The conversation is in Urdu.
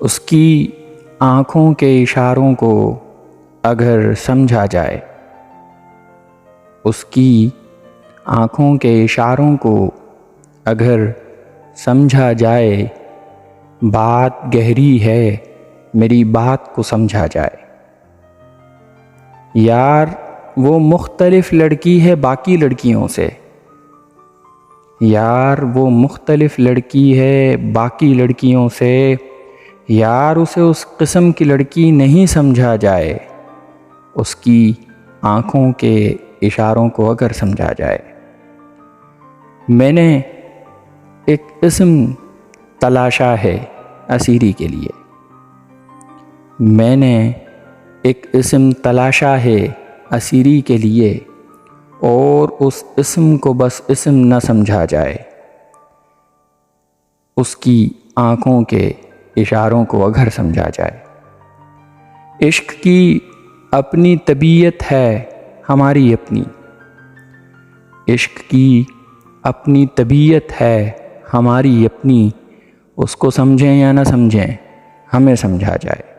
اس کی آنکھوں کے اشاروں کو اگر سمجھا جائے، اس کی آنکھوں کے اشاروں کو اگر سمجھا جائے، بات گہری ہے میری بات کو سمجھا جائے۔ یار وہ مختلف لڑکی ہے باقی لڑکیوں سے، یار وہ مختلف لڑکی ہے باقی لڑکیوں سے، یار اسے اس قسم کی لڑکی نہیں سمجھا جائے، اس کی آنکھوں کے اشاروں کو اگر سمجھا جائے۔ میں نے ایک اسم تلاشا ہے اسیری کے لیے، میں نے ایک اسم تلاشا ہے اسیری کے لیے، اور اس اسم کو بس اسم نہ سمجھا جائے، اس کی آنکھوں کے اشاروں کو اگر سمجھا جائے۔ عشق کی اپنی طبیعت ہے ہماری اپنی، عشق کی اپنی طبیعت ہے ہماری اپنی، اس کو سمجھیں یا نہ سمجھیں ہمیں سمجھا جائے۔